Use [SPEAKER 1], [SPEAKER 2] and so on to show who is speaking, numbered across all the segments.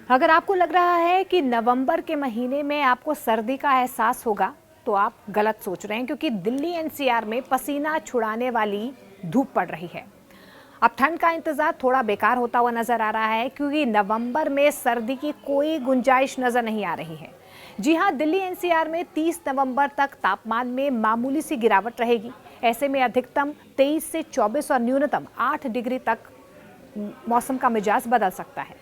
[SPEAKER 1] अगर आपको लग रहा है कि नवंबर के महीने में आपको सर्दी का एहसास होगा तो आप गलत सोच रहे हैं, क्योंकि दिल्ली एनसीआर में पसीना छुड़ाने वाली धूप पड़ रही है। अब ठंड का इंतजार थोड़ा बेकार होता हुआ नजर आ रहा है, क्योंकि नवंबर में सर्दी की कोई गुंजाइश नजर नहीं आ रही है। जी हां, दिल्ली एनसीआर में 30 नवंबर तक तापमान में मामूली सी गिरावट रहेगी। ऐसे में अधिकतम 23 से 24 और न्यूनतम 8 डिग्री तक मौसम का मिजाज बदल सकता है।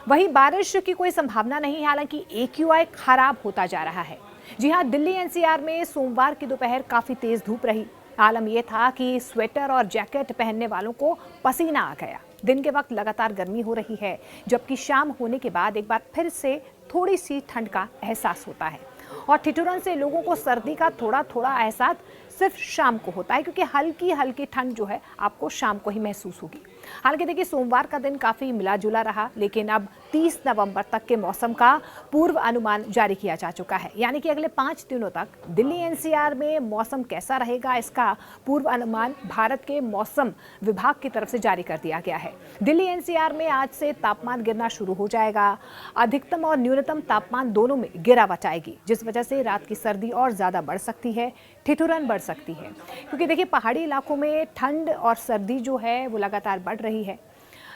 [SPEAKER 1] वहीं बारिश की कोई संभावना नहीं है, हालांकि AQI खराब होता जा रहा है। जी हां, दिल्ली एनसीआर में सोमवार की दोपहर काफी तेज धूप रही। आलम यह था कि स्वेटर और जैकेट पहनने वालों को पसीना आ गया। दिन के वक्त लगातार गर्मी हो रही है, जबकि शाम होने के बाद एक बार फिर से थोड़ी सी ठंड का एहसास होता है। और ठिठुरन से लोगों को सर्दी का थोड़ा थोड़ा एहसास सिर्फ शाम को होता है, क्योंकि हल्की हल्की ठंड जो है आपको शाम को ही महसूस होगी। हालांकि देखिए, सोमवार का दिन काफ़ी मिला जुला रहा, लेकिन अब 30 नवंबर तक के मौसम का पूर्व अनुमान जारी किया जा चुका है। यानी कि अगले 5 दिनों तक दिल्ली एनसीआर में मौसम कैसा रहेगा, इसका पूर्व अनुमान भारत के मौसम विभाग की तरफ से जारी कर दिया गया है। दिल्ली एनसीआर में आज से तापमान गिरना शुरू हो जाएगा। अधिकतम और न्यूनतम तापमान दोनों में गिरावट आएगी, जिस वजह से रात की सर्दी और ज़्यादा बढ़ सकती है, ठिठुरन बढ़ सकती है। क्योंकि देखिए, पहाड़ी इलाकों में ठंड और सर्दी जो है वो लगातार बढ़ रही है।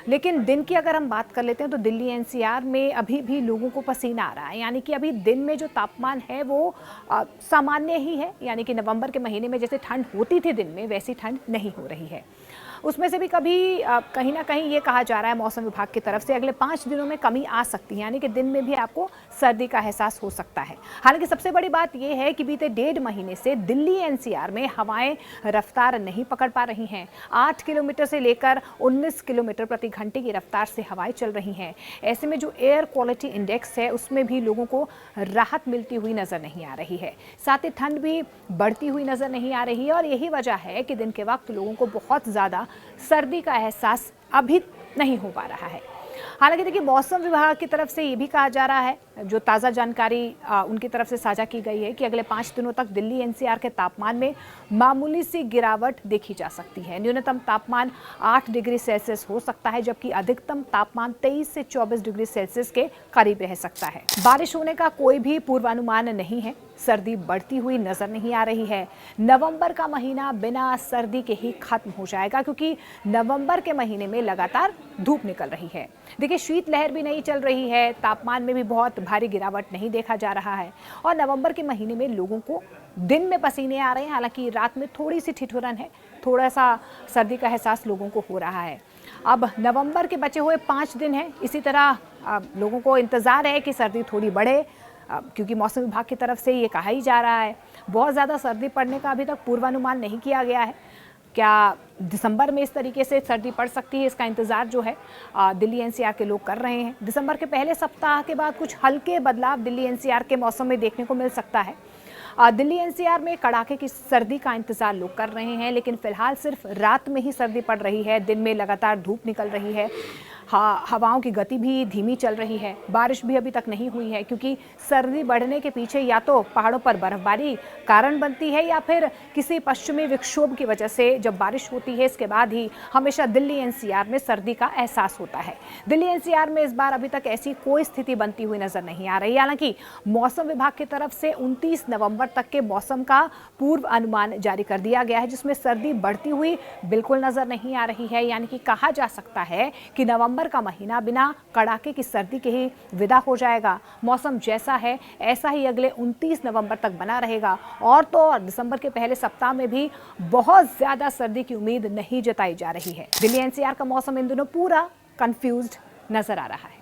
[SPEAKER 1] लेकिन दिन की अगर हम बात कर लेते हैं तो दिल्ली एनसीआर में अभी भी लोगों को पसीना आ रहा है। यानी कि अभी दिन में जो तापमान है वो सामान्य ही है। यानी कि नवंबर के महीने में जैसे ठंड होती थी दिन में, वैसी ठंड नहीं हो रही है। उसमें से भी कभी कहीं ना कहीं ये कहा जा रहा है मौसम विभाग की तरफ से अगले 5 दिनों में कमी आ सकती है, यानी कि दिन में भी आपको सर्दी का एहसास हो सकता है। हालांकि सबसे बड़ी बात यह है कि बीते 1.5 महीने से दिल्ली एनसीआर में हवाएं रफ्तार नहीं पकड़ पा रही हैं। 8 किलोमीटर से लेकर 19 किलोमीटर प्रति घंटे की रफ्तार से हवाएं चल रही हैं। ऐसे में जो एयर क्वालिटी इंडेक्स है उसमें भी लोगों को राहत मिलती हुई नजर नहीं आ रही है। साथ ही ठंड भी बढ़ती हुई नजर नहीं आ रही है, और यही वजह है कि दिन के वक्त लोगों को बहुत ज़्यादा सर्दी का एहसास अभी नहीं हो पा रहा है। हालांकि देखिए, मौसम विभाग की तरफ से ये भी कहा जा रहा है, जो ताज़ा जानकारी उनकी तरफ से साझा की गई है, कि अगले 5 दिनों तक दिल्ली एनसीआर के तापमान में मामूली सी गिरावट देखी जा सकती है। न्यूनतम तापमान 8 डिग्री सेल्सियस हो सकता है, जबकि अधिकतम तापमान 23 से 24 डिग्री सेल्सियस के करीब रह सकता है। बारिश होने का कोई भी पूर्वानुमान नहीं है। सर्दी बढ़ती हुई नजर नहीं आ रही है। नवंबर का महीना बिना सर्दी के ही खत्म हो जाएगा, क्योंकि नवंबर के महीने में लगातार धूप निकल रही है। देखिए, शीतलहर भी नहीं चल रही है, तापमान में भी बहुत भारी गिरावट नहीं देखा जा रहा है, और नवंबर के महीने में लोगों को दिन में पसीने आ रहे हैं। हालांकि रात में थोड़ी सी ठिठुरन है, थोड़ा सा सर्दी का एहसास लोगों को हो रहा है। अब नवंबर के बचे हुए 5 दिन हैं। इसी तरह लोगों को इंतज़ार है कि सर्दी थोड़ी बढ़े, क्योंकि मौसम विभाग की तरफ से ये कहा ही जा रहा है। बहुत ज़्यादा सर्दी पड़ने का अभी तक पूर्वानुमान नहीं किया गया है। क्या दिसंबर में इस तरीके से सर्दी पड़ सकती है, इसका इंतज़ार जो है दिल्ली एनसीआर के लोग कर रहे हैं। दिसंबर के पहले सप्ताह के बाद कुछ हल्के बदलाव दिल्ली एनसीआर के मौसम में देखने को मिल सकता है। दिल्ली एनसीआर में कड़ाके की सर्दी का इंतजार लोग कर रहे हैं, लेकिन फिलहाल सिर्फ रात में ही सर्दी पड़ रही है। दिन में लगातार धूप निकल रही है। हवाओं की गति भी धीमी चल रही है। बारिश भी अभी तक नहीं हुई है, क्योंकि सर्दी बढ़ने के पीछे या तो पहाड़ों पर बर्फबारी कारण बनती है, या फिर किसी पश्चिमी विक्षोभ की वजह से जब बारिश होती है इसके बाद ही हमेशा दिल्ली एनसीआर में सर्दी का एहसास होता है। दिल्ली एनसीआर में इस बार अभी तक ऐसी कोई स्थिति बनती हुई नजर नहीं आ रही। हालांकि मौसम विभाग की तरफ से 29 नवंबर तक के मौसम का पूर्व अनुमान जारी कर दिया गया है, जिसमें सर्दी बढ़ती हुई बिल्कुल नजर नहीं आ रही है। यानी कि कहा जा सकता है कि नवंबर का महीना बिना कड़ाके की सर्दी के ही विदा हो जाएगा। मौसम जैसा है ऐसा ही अगले 29 नवंबर तक बना रहेगा, और तो और दिसंबर के पहले सप्ताह में भी बहुत ज्यादा सर्दी की उम्मीद नहीं जताई जा रही है। दिल्ली एनसीआर का मौसम इन दिनों पूरा कंफ्यूज्ड नजर आ रहा है।